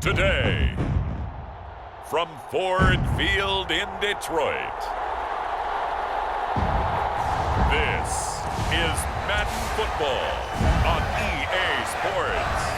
Today, from Ford Field in Detroit, this is Madden Football on EA Sports.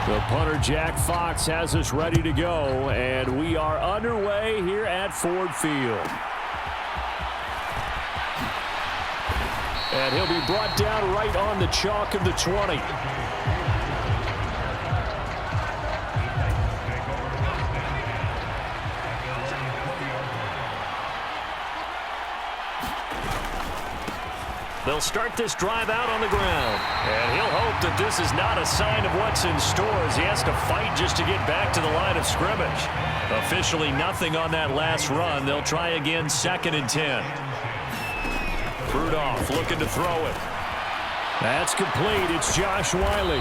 The punter, Jack Fox, has us ready to go, and we are underway here at Ford Field. And he'll be brought down right on the chalk of the 20. They'll start this drive out on the ground. And he'll hope that this is not a sign of what's in store as he has to fight just to get back to the line of scrimmage. Officially nothing on that last run. They'll try again, 2nd and 10. Rudolph looking to throw it. That's complete. It's Josh Wiley.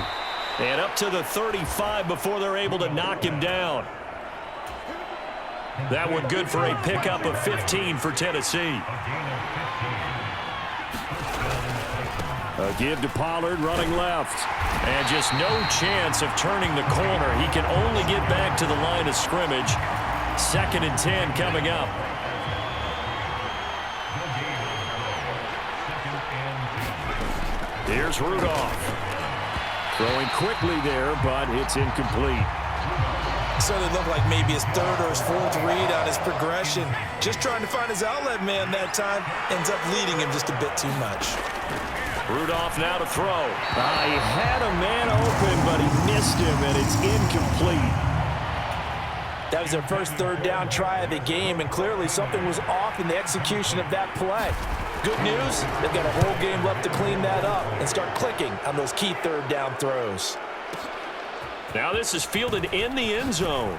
And up to the 35 before they're able to knock him down. That one good for a pickup of 15 for Tennessee. A give to Pollard running left. And just no chance of turning the corner. He can only get back to the line of scrimmage. 2nd and 10 coming up. Here's Rudolph. Throwing quickly there, but it's incomplete. Certainly looked like maybe his 3rd or his 4th read on his progression. Just trying to find his outlet man that time. Ends up leading him just a bit too much. Rudolph now to throw. He had a man open, but he missed him, and it's incomplete. That was their first 3rd down try of the game, and clearly something was off in the execution of that play. Good news, they've got a whole game left to clean that up and start clicking on those key 3rd down throws. Now this is fielded in the end zone.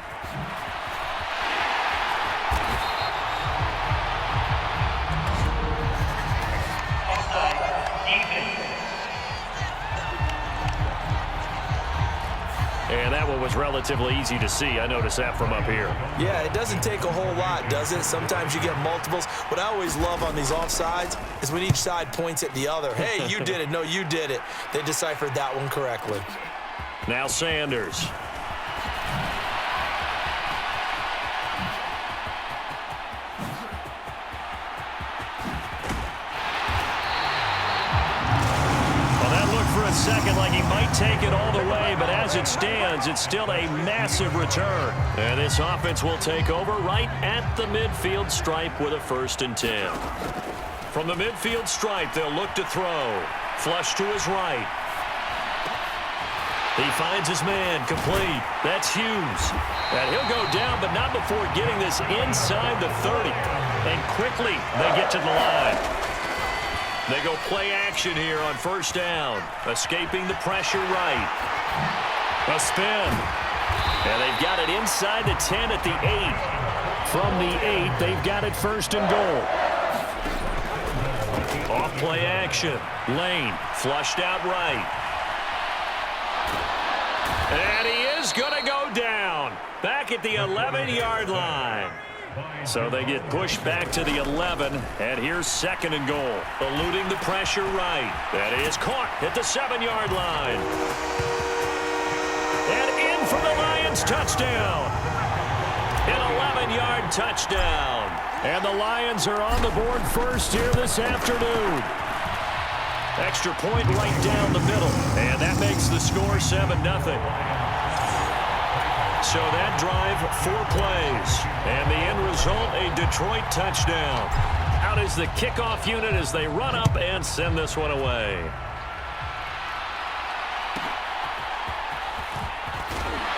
And that one was relatively easy to see. I noticed that from up here. Yeah, it doesn't take a whole lot, does it? Sometimes you get multiples. What I always love on these offsides is when each side points at the other. Hey, you did it. No, you did it. They deciphered that one correctly. Now Sanders. Second, like he might take it all the way, but as it stands, it's still a massive return. And this offense will take over right at the midfield stripe with a 1st and 10. From the midfield stripe, they'll look to throw. Flush to his right. He finds his man, complete. That's Hughes. And he'll go down, but not before getting this inside the 30. And quickly, they get to the line. They go play action here on 1st down. Escaping the pressure right. A spin. And they've got it inside the 10 at the 8. From the 8, they've got it 1st and goal. Off play action. Lane flushed out right. And he is going to go down. Back at the 11-yard line. So they get pushed back to the 11, and here's 2nd and goal. Eluding the pressure right. That is caught at the 7-yard line. And in for the Lions touchdown. An 11-yard touchdown. And the Lions are on the board first here this afternoon. Extra point right down the middle, and that makes the score 7-0. So that drive, 4 plays. And the end result, a Detroit touchdown. Out is the kickoff unit as they run up and send this one away.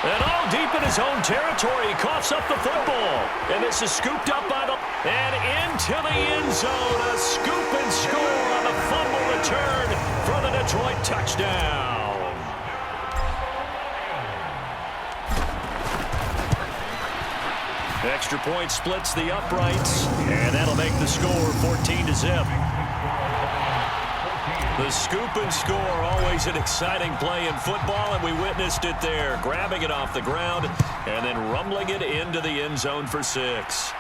And all deep in his own territory, he coughs up the football. And this is scooped up by the... And into the end zone, a scoop and score on the fumble return for the Detroit touchdown. Extra point splits the uprights, and that'll make the score 14-0. The scoop and score, always an exciting play in football, and we witnessed it there, grabbing it off the ground and then rumbling it into the end zone for 6.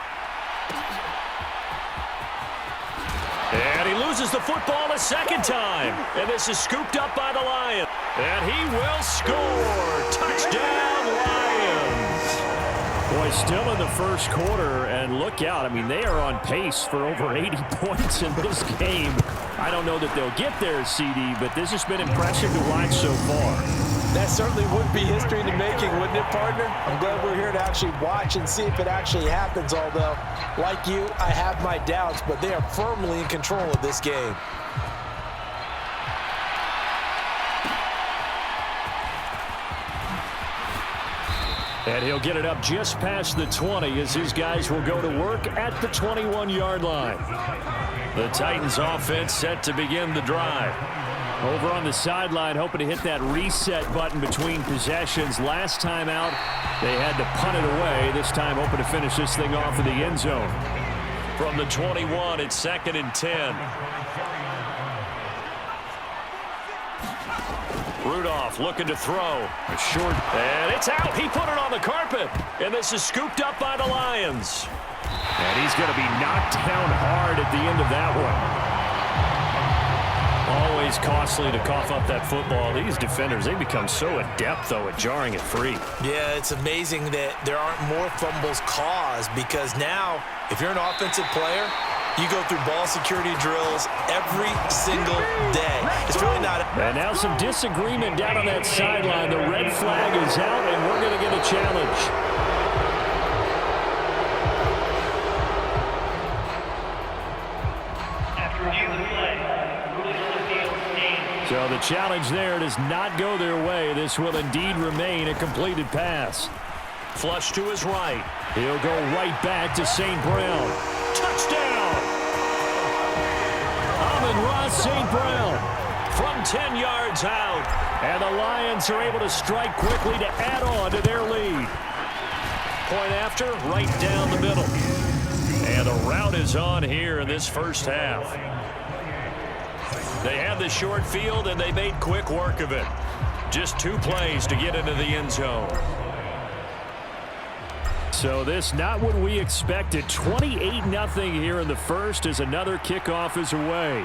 And he loses the football a second time, and this is scooped up by the Lions. And he will score. Touchdown, Lions. Boy, still in the first quarter, and look out. I mean, they are on pace for over 80 points in this game. I don't know that they'll get there, CD, but this has been impressive to watch so far. That certainly would be history in the making, wouldn't it, partner? I'm glad we're here to actually watch and see if it actually happens, although, like you, I have my doubts, but they are firmly in control of this game. And he'll get it up just past the 20 as his guys will go to work at the 21-yard line. The Titans offense set to begin the drive. Over on the sideline, hoping to hit that reset button between possessions. Last time out, they had to punt it away. This time, hoping to finish this thing off in the end zone. From the 21, it's 2nd and 10. Rudolph looking to throw. A short, and it's out. He put it on the carpet, and this is scooped up by the Lions. And he's going to be knocked down hard at the end of that one. Always costly to cough up that football. These defenders, they become so adept, though, at jarring it free. Yeah, it's amazing that there aren't more fumbles caused, because now, if you're an offensive player, you go through ball security drills every single day. It's really not. And now some disagreement down on that sideline. The red flag is out, and we're going to get a challenge. So the challenge there does not go their way. This will indeed remain a completed pass. Flush to his right. He'll go right back to St. Brown. Touchdown! Amon-Ra St. Brown. From 10 yards out. And the Lions are able to strike quickly to add on to their lead. Point after, right down the middle. And the route is on here in this first half. They had the short field, and they made quick work of it. Just 2 plays to get into the end zone. So this not what we expected. 28-0 here in the first as another kickoff is away.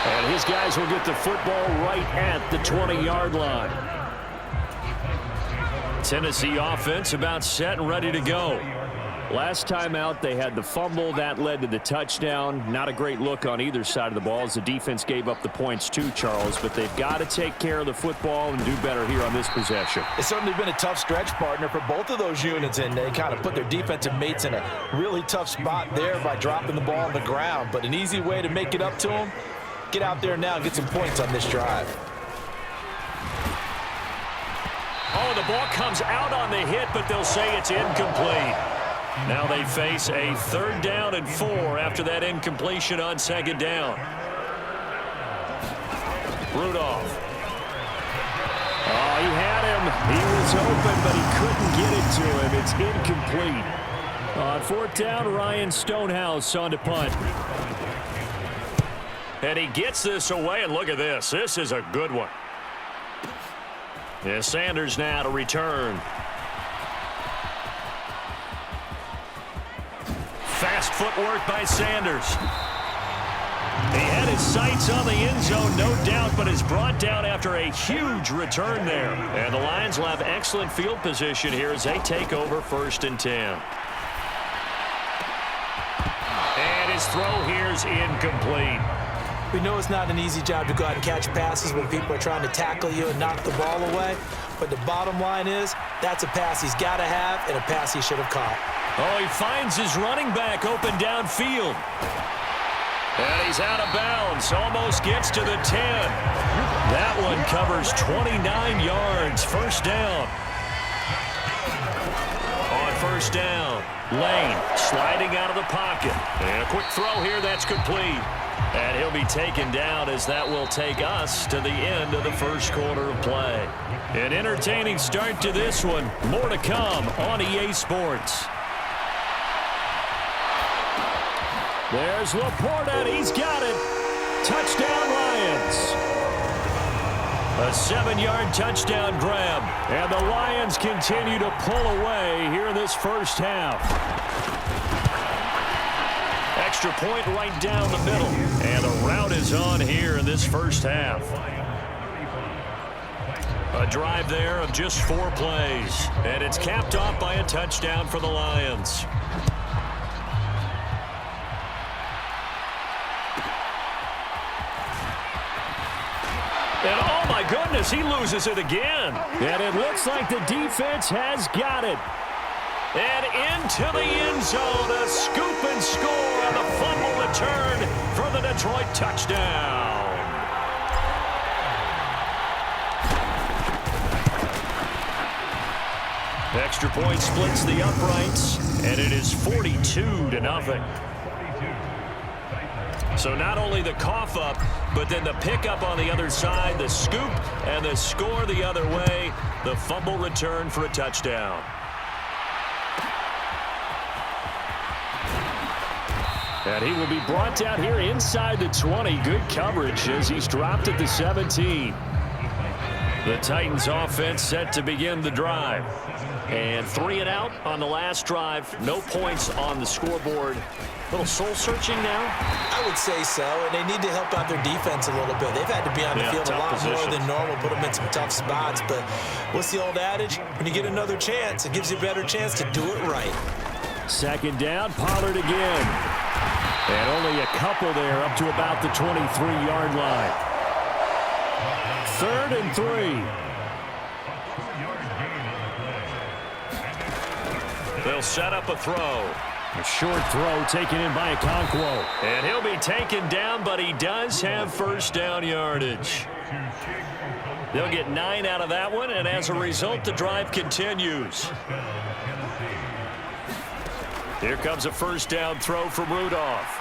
And his guys will get the football right at the 20-yard line. Tennessee offense about set and ready to go. Last time out, they had the fumble. That led to the touchdown. Not a great look on either side of the ball as the defense gave up the points too, Charles. But they've got to take care of the football and do better here on this possession. It's certainly been a tough stretch, partner, for both of those units, and they kind of put their defensive mates in a really tough spot there by dropping the ball on the ground. But an easy way to make it up to them, get out there now and get some points on this drive. Oh, the ball comes out on the hit, but they'll say it's incomplete. Now they face a 3rd down and 4 after that incompletion on 2nd down. Rudolph. Oh, he had him. He was open, but he couldn't get it to him. It's incomplete. On 4th down, Ryan Stonehouse on to punt. And he gets this away, and look at this. This is a good one. Yeah, Sanders now to return. Fast footwork by Sanders. He had his sights on the end zone, no doubt, but is brought down after a huge return there. And the Lions will have excellent field position here as they take over 1st and 10. And his throw here is incomplete. We know it's not an easy job to go out and catch passes when people are trying to tackle you and knock the ball away. But the bottom line is, that's a pass he's got to have and a pass he should have caught. Oh, he finds his running back open downfield. And he's out of bounds. Almost gets to the 10. That one covers 29 yards. 1st down. On 1st down, Lane sliding out of the pocket. And a quick throw here that's complete. And he'll be taken down as that will take us to the end of the first quarter of play. An entertaining start to this one. More to come on EA Sports. There's Laporta, and he's got it. Touchdown, Lions. A 7-yard touchdown grab. And the Lions continue to pull away here in this first half. Extra point right down the middle. And the route is on here in this first half. A drive there of just 4 plays. And it's capped off by a touchdown for the Lions. And oh my goodness, he loses it again. And it looks like the defense has got it. And into the end zone, a scoop and score on the fumble return for the Detroit touchdown. Extra point splits the uprights, and it is 42-0. So not only the cough up, but then the pickup on the other side, the scoop, and the score the other way, the fumble return for a touchdown. And he will be brought down here inside the 20. Good coverage as he's dropped at the 17. The Titans offense set to begin the drive. And 3 and out on the last drive. No points on the scoreboard. A little soul-searching now? I would say so, and they need to help out their defense a little bit. They've had to be on the field a lot more than normal, put them in some tough spots. But what's the old adage? When you get another chance, it gives you a better chance to do it right. Second down, Pollard again. And only a couple there up to about the 23-yard line. 3rd and 3. They'll set up a throw. A short throw taken in by Okonkwo. And he'll be taken down, but he does have first down yardage. They'll get 9 out of that one, and as a result, the drive continues. Here comes a first down throw from Rudolph.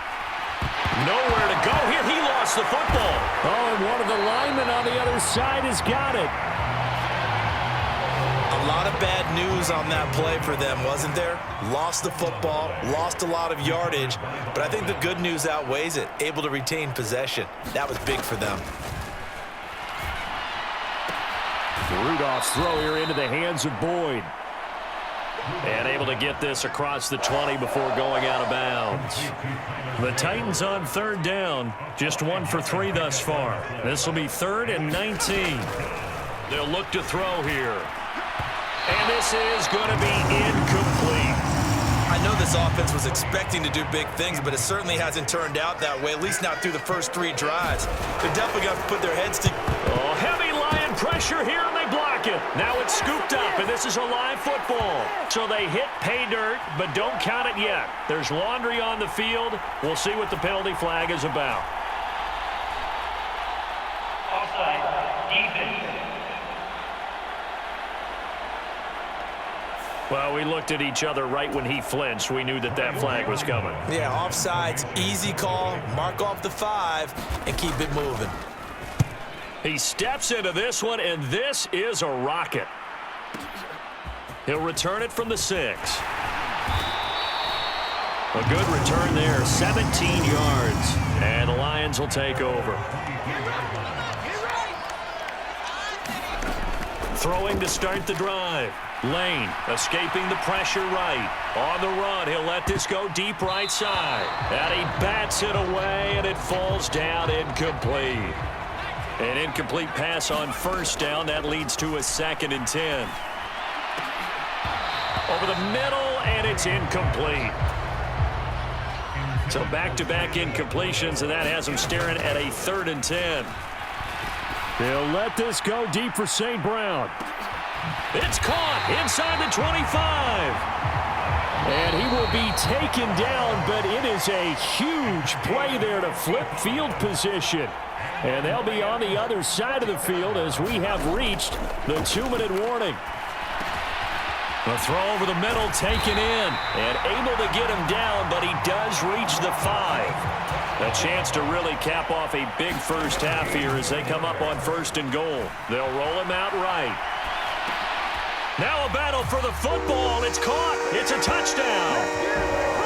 Nowhere to go here. He lost the football. Oh, and one of the linemen on the other side has got it. A lot of bad news on that play for them, wasn't there? Lost the football, lost a lot of yardage, but I think the good news outweighs it. Able to retain possession. That was big for them. Rudolph's throw here into the hands of Boyd. And able to get this across the 20 before going out of bounds. The Titans on 3rd down. Just 1 for 3 thus far. This will be 3rd and 19. They'll look to throw here. And this is going to be incomplete. I know this offense was expecting to do big things, but it certainly hasn't turned out that way, at least not through the first 3 drives. They're definitely going to put their heads together. Oh, heavy Lion pressure here, and they block it. Now it's scooped up, and this is a live football. So they hit pay dirt, but don't count it yet. There's laundry on the field. We'll see what the penalty flag is about. Offside, defense. Well, we looked at each other right when he flinched. We knew that that flag was coming. Yeah, offsides, easy call, mark off the 5, and keep it moving. He steps into this one, and this is a rocket. He'll return it from the 6. A good return there, 17 yards. And the Lions will take over. Throwing to start the drive. Lane escaping the pressure right. On the run, he'll let this go deep right side. And he bats it away, and it falls down incomplete. An incomplete pass on first down. That leads to a 2nd and 10. Over the middle, and it's incomplete. So back-to-back incompletions, and that has him staring at a 3rd and 10. They'll let this go deep for St. Brown. It's caught inside the 25. And he will be taken down, but it is a huge play there to flip field position. And they'll be on the other side of the field as we have reached the 2-minute warning. The throw over the middle taken in and able to get him down, but he does reach the 5. A chance to really cap off a big first half here as they come up on 1st and goal. They'll roll him out right. Now a battle for the football. It's caught. It's a touchdown.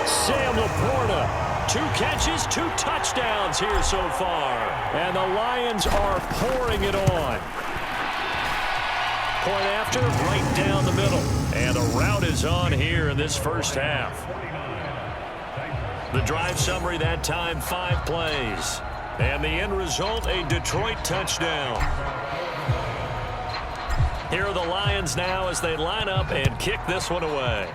Sam Laporta 2 catches, 2 touchdowns here so far. And the Lions are pouring it on. Point after, right down the middle. And the route is on here in this first half. The drive summary that time, 5 plays. And the end result, a Detroit touchdown. Here are the Lions now as they line up and kick this one away.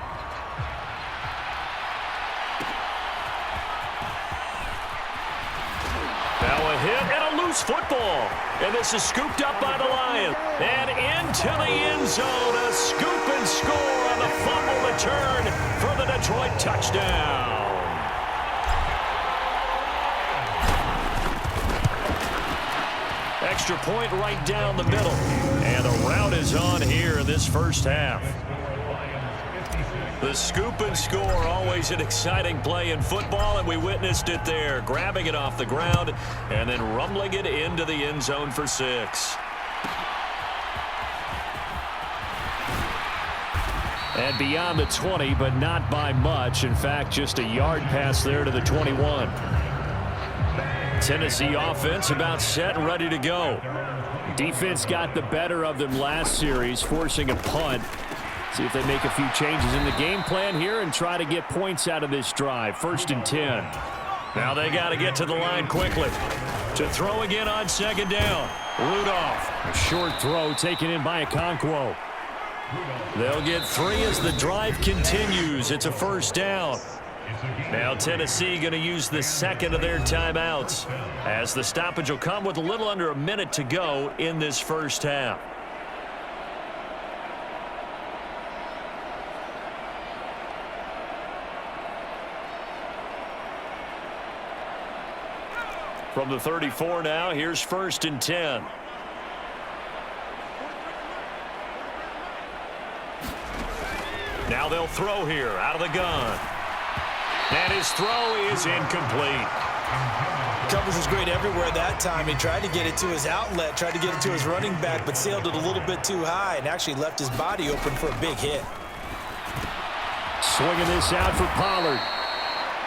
Now a hit and a loose football. And this is scooped up by the Lions. And into the end zone, a scoop and score on the fumble return for the Detroit touchdown. Extra point right down the middle. And the route is on here in this first half. The scoop and score, always an exciting play in football, and we witnessed it there, grabbing it off the ground and then rumbling it into the end zone for 6. And beyond the 20, but not by much. In fact, just a yard pass there to the 21. Tennessee offense about set and ready to go. Defense got the better of them last series, forcing a punt. See if they make a few changes in the game plan here and try to get points out of this drive. 1st and 10. Now they got to get to the line quickly. To throw again on 2nd down. Rudolph. A short throw taken in by Okonkwo. They'll get 3 as the drive continues. It's a 1st down. Now Tennessee going to use the 2nd of their timeouts as the stoppage will come with a little under a minute to go in this first half. From the 34 now, here's 1st and 10. Now they'll throw here out of the gun. And his throw is incomplete. Coverage was great everywhere that time. He tried to get it to his outlet, tried to get it to his running back, but sailed it a little bit too high and actually left his body open for a big hit. Swinging this out for Pollard.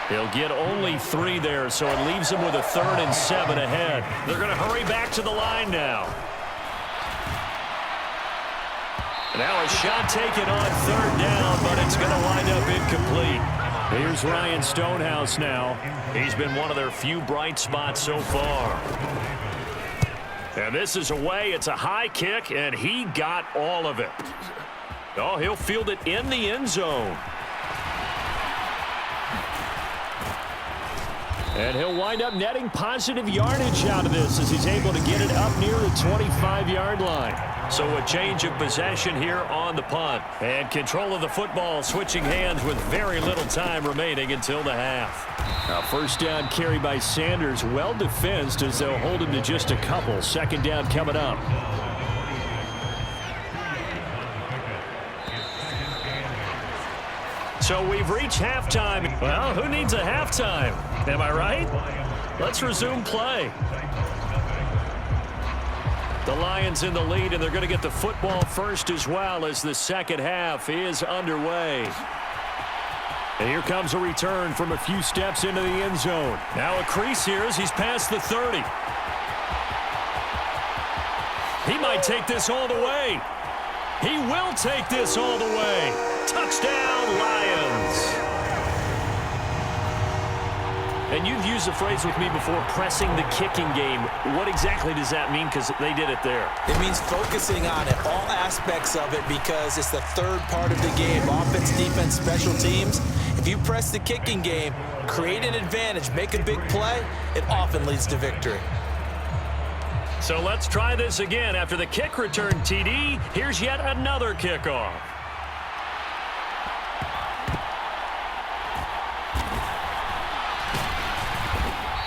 He'll get only 3 there, so it leaves him with a 3rd and 7 ahead. They're going to hurry back to the line now. Now a shot taken on 3rd down, but it's going to wind up incomplete. Here's Ryan Stonehouse now. He's been one of their few bright spots so far. And this is away. It's a high kick, and he got all of it. Oh, he'll field it in the end zone. And he'll wind up netting positive yardage out of this as he's able to get it up near the 25-yard line. So a change of possession here on the punt. And control of the football switching hands with very little time remaining until the half. Now 1st down carry by Sanders. Well defensed as they'll hold him to just a couple. 2nd down coming up. So we've reached halftime. Well, who needs a halftime? Am I right? Let's resume play. The Lions in the lead, and they're going to get the football first as well as the second half is underway. And here comes a return from a few steps into the end zone. Now a crease here as he's past the 30. He might take this all the way. He will take this all the way. Touchdown, Lions. And you've used the phrase with me before, pressing the kicking game. What exactly does that mean? Because they did it there. It means focusing on it, all aspects of it, because it's the 3rd part of the game. Offense, defense, special teams. If you press the kicking game, create an advantage, make a big play, it often leads to victory. So let's try this again. After the kick return TD, here's yet another kickoff.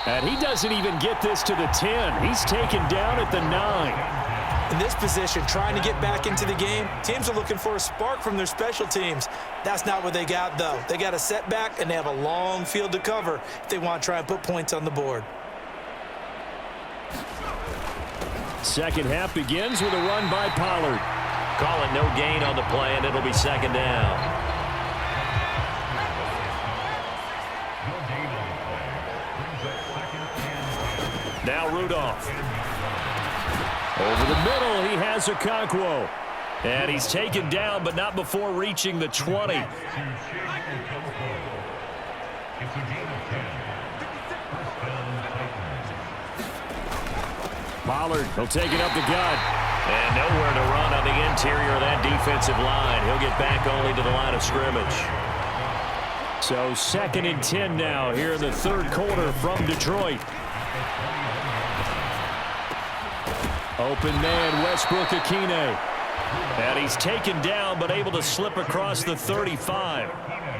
And he doesn't even get this to the 10. He's taken down at the 9. In this position, trying to get back into the game, teams are looking for a spark from their special teams. That's not what they got, though. They got a setback, and they have a long field to cover if they want to try and put points on the board. Second half begins with a run by Pollard. Call it no gain on the play, and it'll be 2nd down. Now Rudolph. Over the middle, he has Okonkwo. And he's taken down, but not before reaching the 20. Pollard, he'll take it up the gut. And nowhere to run on the interior of that defensive line. He'll get back only to the line of scrimmage. So 2nd and 10 now here in the third quarter from Detroit. Open man, Westbrook-Ikhine. And he's taken down, but able to slip across the 35.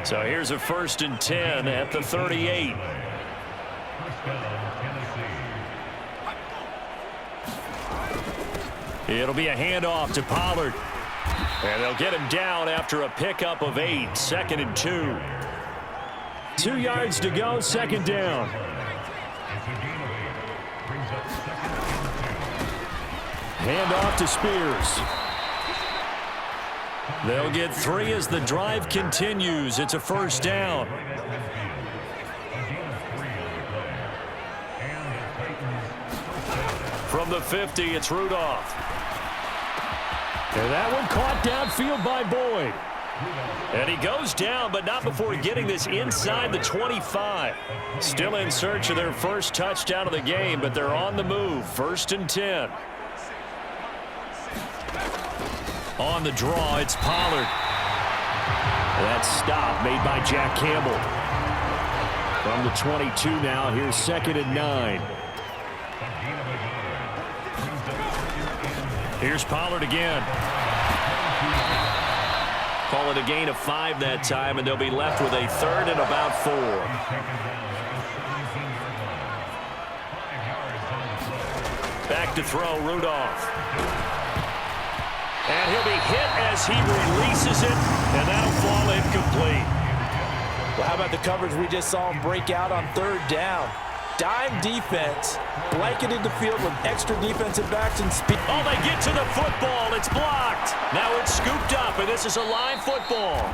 So here's a 1st and 10 at the 38. It'll be a handoff to Pollard. And they'll get him down after a pickup of 8. 2nd and 2. 2 yards to go, 2nd down. Handoff to Spears. They'll get 3 as the drive continues. It's a 1st down. From the 50, it's Rudolph. And that one caught downfield by Boyd. And he goes down, but not before getting this inside the 25. Still in search of their first touchdown of the game, but they're on the move. 1st and 10. On the draw, it's Pollard. That stop made by Jack Campbell. From the 22 now, here's 2nd and 9. Here's Pollard again. Call it a gain of 5 that time, and they'll be left with a 3rd and about 4. Back to throw, Rudolph. And he'll be hit as he releases it, and that'll fall incomplete. Well, how about the coverage we just saw him break out on 3rd down? Dime defense, blanketed the field with extra defensive backs and speed. Oh, they get to the football. It's blocked. Now it's scooped up, and this is a live football.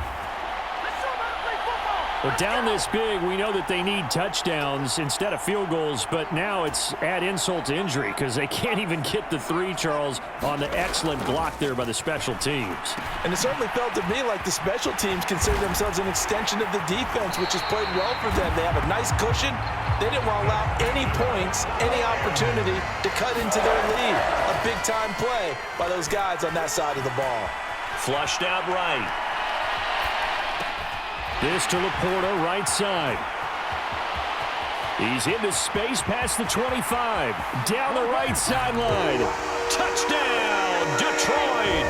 But down this big, we know that they need touchdowns instead of field goals, but now it's add insult to injury because they can't even get the 3, Charles, on the excellent block there by the special teams. And it certainly felt to me like the special teams consider themselves an extension of the defense, which has played well for them. They have a nice cushion. They didn't want to allow any points, any opportunity to cut into their lead. A big-time play by those guys on that side of the ball. Flushed out right. This to Laporta, right side. He's into space past the 25. Down the right sideline. Touchdown, Detroit.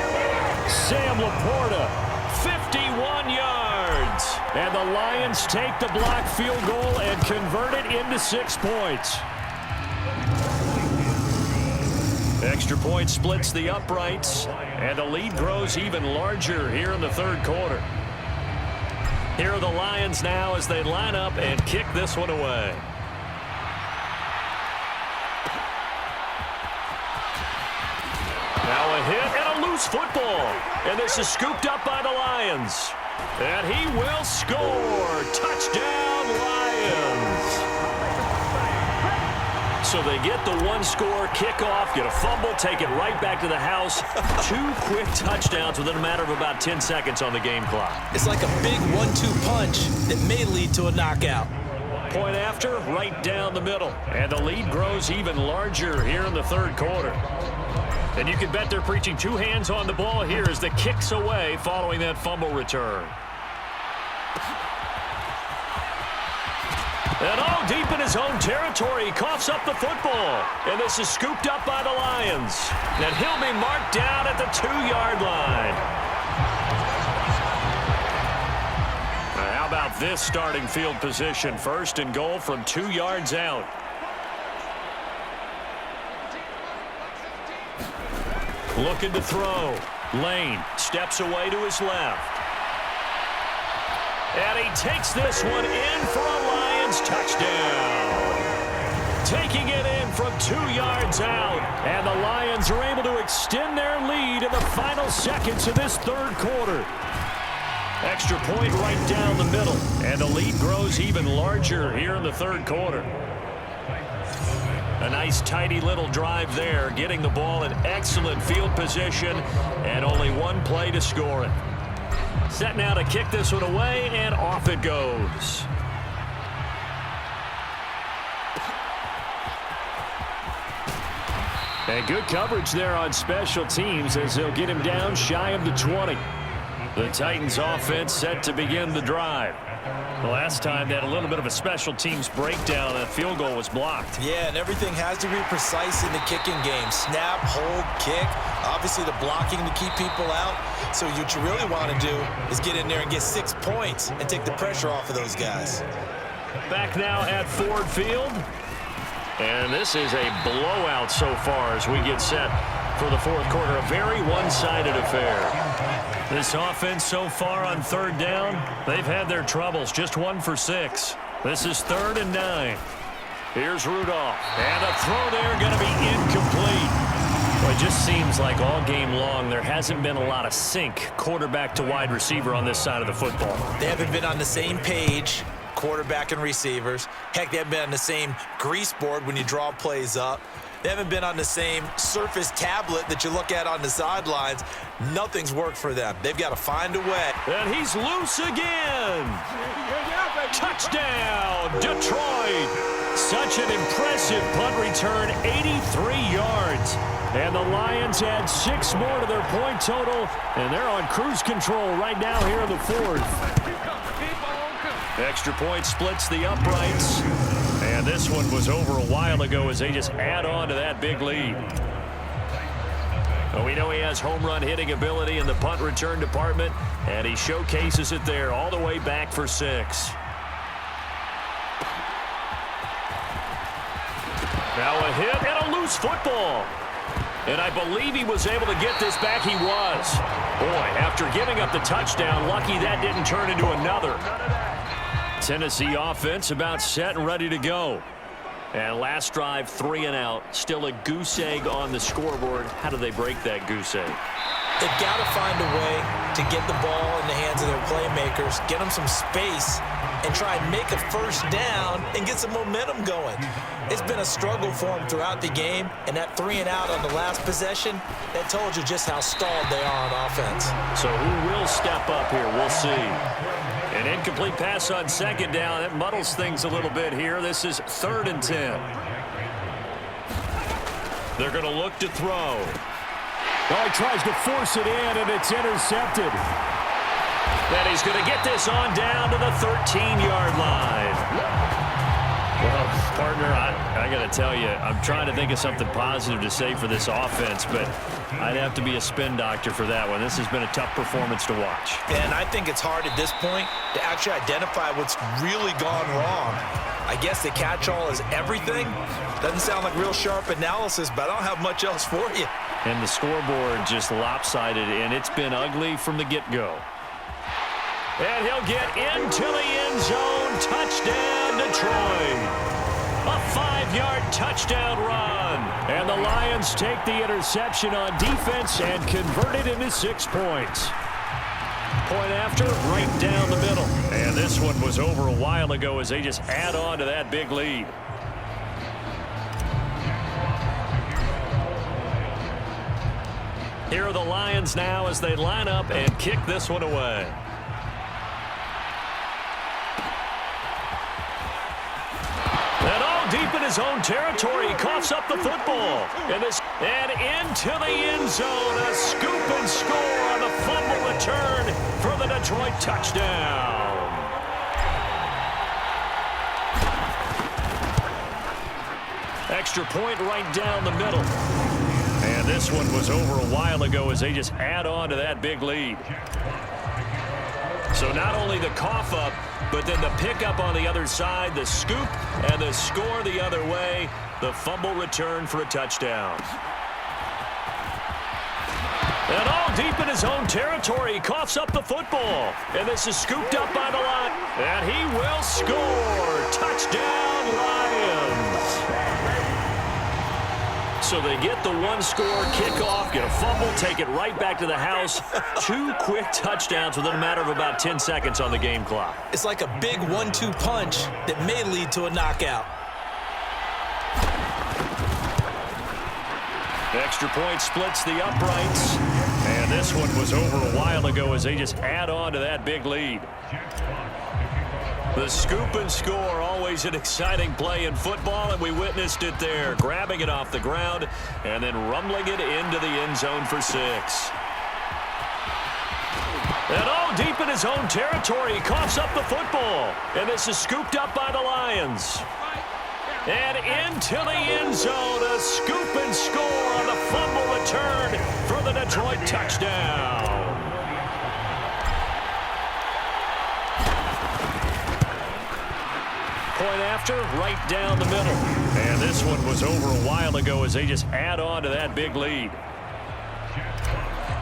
Sam Laporta, 51 yards. And the Lions take the block field goal and convert it into 6 points. Extra point splits the uprights, and the lead grows even larger here in the third quarter. Here are the Lions now as they line up and kick this one away. Now a hit and a loose football. And this is scooped up by the Lions. And he will score. Touchdown, Lions. So they get the 1-score kickoff, get a fumble, take it right back to the house. 2 quick touchdowns within a matter of about 10 seconds on the game clock. It's like a big 1-2 punch that may lead to a knockout. Point after, right down the middle. And the lead grows even larger here in the third quarter. And you can bet they're preaching 2 hands on the ball here as the kick's away following that fumble return. And all deep in his own territory, he coughs up the football. And this is scooped up by the Lions. And he'll be marked down at the 2-yard line. How about this starting field position? 1st and goal from 2 yards out. Looking to throw. Lane steps away to his left. And he takes this one in for a Lions touchdown. Taking it in from 2 yards out. And the Lions are able to extend their lead in the final seconds of this third quarter. Extra point right down the middle. And the lead grows even larger here in the third quarter. A nice, tidy little drive there, getting the ball in excellent field position, and only one play to score it. Set now to kick this one away, and off it goes. And good coverage there on special teams as they'll get him down shy of the 20. The Titans offense set to begin the drive. The last time they had a little bit of a special teams breakdown, that field goal was blocked. Yeah, and everything has to be precise in the kicking game. Snap, hold, kick. Obviously the blocking to keep people out. So what you really want to do is get in there and get 6 points and take the pressure off of those guys. Back now at Ford Field. And this is a blowout so far as we get set for the fourth quarter. A very one-sided affair. This offense so far on third down, they've had their troubles. Just 1 for 6. This is 3rd and 9. Here's Rudolph. And a throw there going to be incomplete. Well, it just seems like all game long there hasn't been a lot of sync quarterback to wide receiver on this side of the football. They haven't been on the same page, quarterback and receivers. Heck, they haven't been on the same grease board when you draw plays up. They haven't been on the same Surface tablet that you look at on the sidelines. Nothing's worked for them. They've got to find a way. And he's loose again. Touchdown, Detroit. Such an impressive punt return, 83 yards. And the Lions add 6 more to their point total, and they're on cruise control right now here in the fourth. Extra point splits the uprights. And this one was over a while ago as they just add on to that big lead. Well, we know he has home run hitting ability in the punt return department, and he showcases it there all the way back for 6. Now a hit and a loose football. And I believe he was able to get this back. He was. Boy, after giving up the touchdown, lucky that didn't turn into another. Tennessee offense about set and ready to go. And last drive, 3 and out. Still a goose egg on the scoreboard. How do they break that goose egg? They've got to find a way to get the ball in the hands of their playmakers, get them some space, and try and make a first down and get some momentum going. It's been a struggle for them throughout the game, and that 3 and out on the last possession, that told you just how stalled they are on offense. So who will step up here? We'll see. An incomplete pass on second down. It muddles things a little bit here. This is 3rd and 10. They're going to look to throw. Oh, he tries to force it in, and it's intercepted. And he's going to get this on down to the 13-yard line. Well, partner, I got to tell you, I'm trying to think of something positive to say for this offense, but I'd have to be a spin doctor for that one. This has been a tough performance to watch. And I think it's hard at this point to actually identify what's really gone wrong. I guess the catch-all is everything. Doesn't sound like real sharp analysis, but I don't have much else for you. And the scoreboard just lopsided, and it's been ugly from the get-go. And he'll get into the end zone. Touchdown, Detroit. A 5-yard touchdown run. And the Lions take the interception on defense and convert it into 6 points. Point after, right down the middle. And this one was over a while ago as they just add on to that big lead. Here are the Lions now as they line up and kick this one away. And all deep in his own territory, he coughs up the football. And into the end zone, a scoop and score on the fumble return for the Detroit touchdown. Extra point right down the middle. And this one was over a while ago as they just add on to that big lead. So not only the cough up, but then the pickup on the other side, the scoop, and the score the other way, the fumble return for a touchdown. And all deep in his own territory, he coughs up the football. And this is scooped up by the line. And he will score. Touchdown, Lions. So they get the one-score kickoff, get a fumble, take it right back to the house. 2 quick touchdowns within a matter of about 10 seconds on the game clock. It's like a big 1-2 punch that may lead to a knockout. Extra point splits the uprights. And this one was over a while ago as they just add on to that big lead. The scoop and score, always an exciting play in football, and we witnessed it there. Grabbing it off the ground and then rumbling it into the end zone for 6. And deep in his own territory, he coughs up the football. And this is scooped up by the Lions. And into the end zone, a scoop and score on the fumble return for the Detroit touchdown. Point after, right down the middle. And this one was over a while ago as they just add on to that big lead.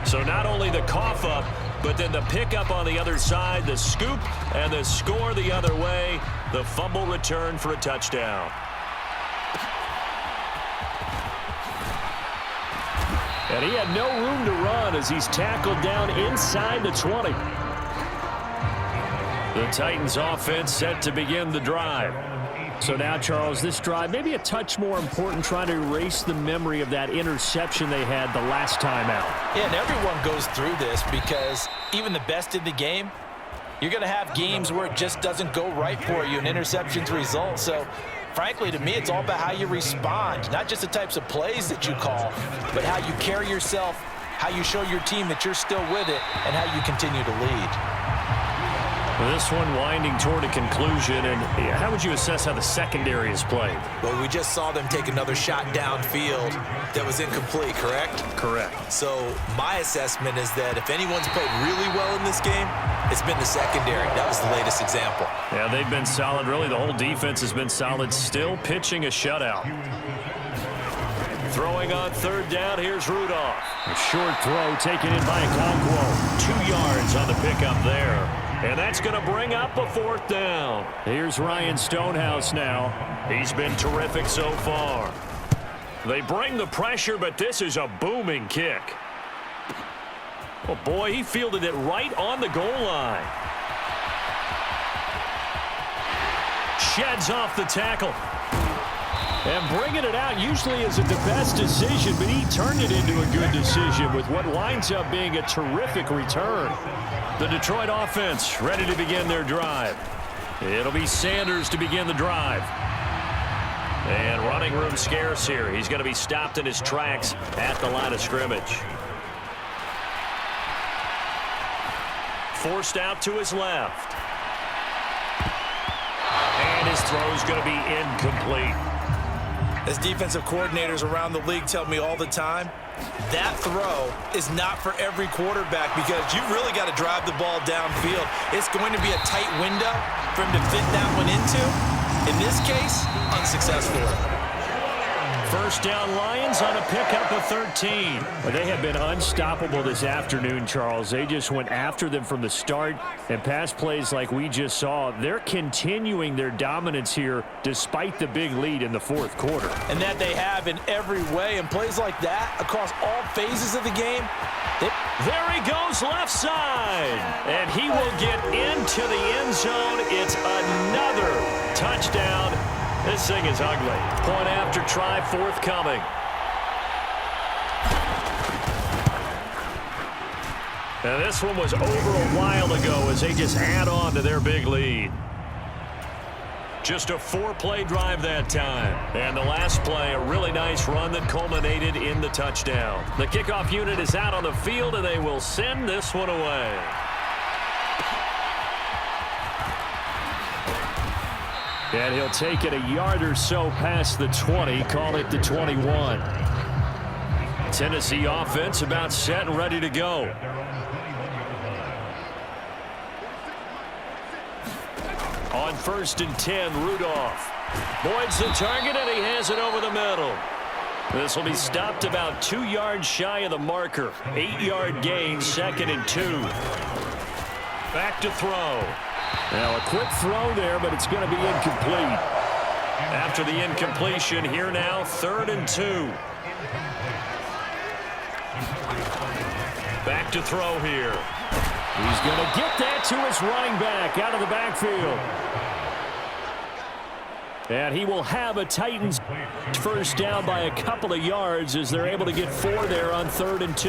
So not only the cough up, but then the pickup on the other side, the scoop, and the score the other way. The fumble return for a touchdown. And he had no room to run as he's tackled down inside the 20. The Titans offense set to begin the drive. So now, Charles, this drive maybe a touch more important, trying to erase the memory of that interception they had the last time out. Yeah, and everyone goes through this because even the best in the game, you're going to have games where it just doesn't go right for you and interceptions result. So, frankly, to me, it's all about how you respond, not just the types of plays that you call, but how you carry yourself, how you show your team that you're still with it, and how you continue to lead. Well, this one winding toward a conclusion, and how would you assess how the secondary has played? Well, we just saw them take another shot downfield that was incomplete, correct? Correct. So my assessment is that if anyone's played really well in this game, it's been the secondary. That was the latest example. Yeah, they've been solid. Really, the whole defense has been solid. Still pitching a shutout. Throwing on third down, here's Rudolph. A short throw taken in by Okonkwo. 2 yards on the pickup there. And that's going to bring up a 4th down. Here's Ryan Stonehouse now. He's been terrific so far. They bring the pressure, but this is a booming kick. Oh, boy, he fielded it right on the goal line. Sheds off the tackle. And bringing it out usually isn't the best decision, but he turned it into a good decision with what winds up being a terrific return. The Detroit offense ready to begin their drive. It'll be Sanders to begin the drive. And running room scarce here. He's going to be stopped in his tracks at the line of scrimmage. Forced out to his left. And his throw's going to be incomplete. As defensive coordinators around the league tell me all the time, that throw is not for every quarterback because you've really got to drive the ball downfield. It's going to be a tight window for him to fit that one into. In this case, unsuccessfully. First down Lions on a pickup of 13. Well, they have been unstoppable this afternoon, Charles. They just went after them from the start, and pass plays like we just saw, they're continuing their dominance here despite the big lead in the 4th quarter. And that they have in every way, and plays like that across all phases of the game. There he goes left side, and he will get into the end zone. It's another touchdown. This thing is ugly. Point after try forthcoming. And this one was over a while ago as they just add on to their big lead. Just a 4-play drive that time. And the last play, a really nice run that culminated in the touchdown. The kickoff unit is out on the field, and they will send this one away. And he'll take it a yard or so past the 20, call it the 21. Tennessee offense about set and ready to go. On 1st and 10, Rudolph. Boyd's the target, and he has it over the middle. This will be stopped about 2 yards shy of the marker. 8-yard gain, 2nd and 2. Back to throw. Now a quick throw there, but it's going to be incomplete. After the incompletion, here now, 3rd and 2. Back to throw here. He's going to get that to his running back out of the backfield. And he will have a Titans first down by a couple of yards as they're able to get 4 there on 3rd and 2.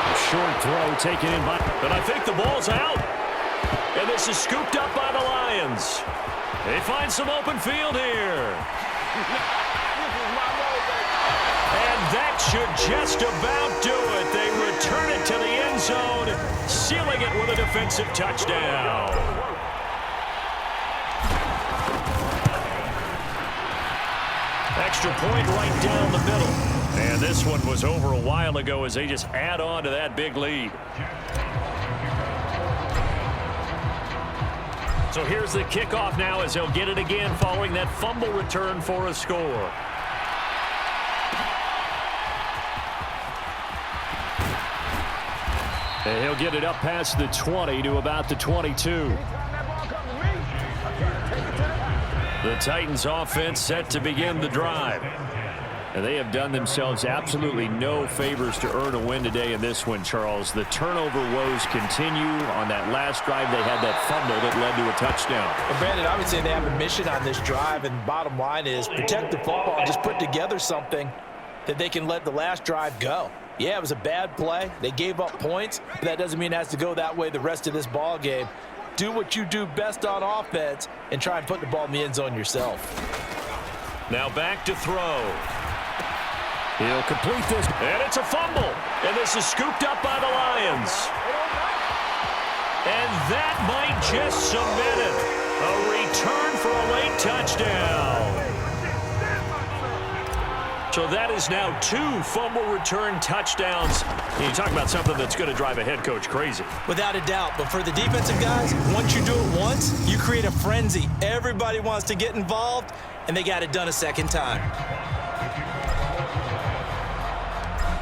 A short throw taken in by, but I think the ball's out. And this is scooped up by the Lions. They find some open field here. And that should just about do it. They return it to the end zone, sealing it with a defensive touchdown. Extra point right down the middle. And this one was over a while ago as they just add on to that big lead. So here's the kickoff now as they'll get it again following that fumble return for a score. And he'll get it up past the 20 to about the 22. The Titans offense set to begin the drive. And they have done themselves absolutely no favors to earn a win today in this one, Charles. The turnover woes continue. On that last drive, they had that fumble that led to a touchdown. Well, Brandon, I would say they have a mission on this drive, and bottom line is protect the football and just put together something that they can let the last drive go. Yeah, it was a bad play. They gave up points, but that doesn't mean it has to go that way the rest of this ball game. Do what you do best on offense and try and put the ball in the end zone yourself. Now back to throw. He'll complete this, and it's a fumble. And this is scooped up by the Lions. And that might just cement it. A return for a late touchdown. So that is now 2 fumble return touchdowns. You talk about something that's going to drive a head coach crazy. Without a doubt. But for the defensive guys, once you do it once, you create a frenzy. Everybody wants to get involved, and they got it done a second time.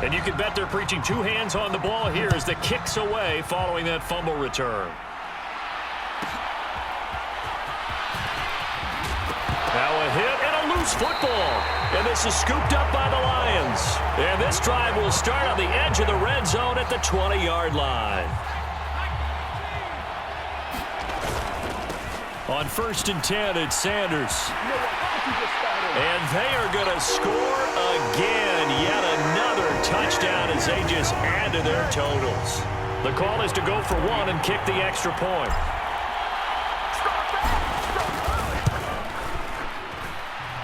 And you can bet they're preaching 2 hands on the ball here as the kick's away following that fumble return. Now a hit and a loose football. And this is scooped up by the Lions. And this drive will start on the edge of the red zone at the 20-yard line. On 1st and 10, it's Sanders. And they are going to score again. Yet another touchdown as they just add to their totals. The call is to go for 1 and kick the extra point.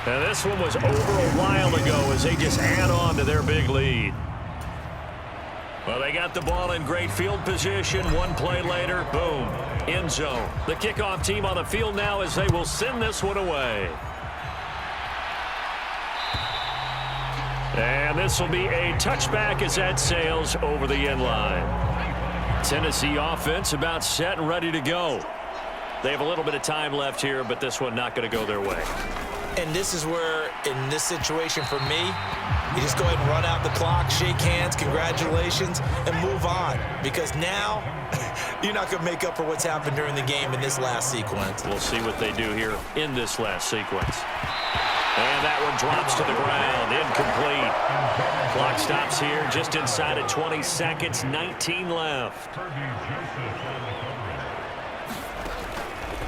And this one was over a while ago as they just add on to their big lead. Well, they got the ball in great field position. 1 play later, boom, end zone. The kickoff team on the field now as they will send this one away. And this will be a touchback as that sails over the end line. Tennessee offense about set and ready to go. They have a little bit of time left here, but this one not going to go their way. And this is where, in this situation for me, you just go ahead and run out the clock, shake hands, congratulations, and move on. Because now, you're not going to make up for what's happened during the game in this last sequence. We'll see what they do here in this last sequence. And that one drops to the ground, incomplete. Clock stops here just inside of 20 seconds, 19 left.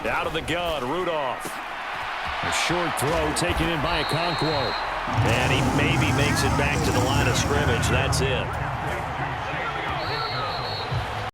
Out of the gun, Rudolph. A short throw taken in by Okonkwo. And he maybe makes it back to the line of scrimmage. That's it.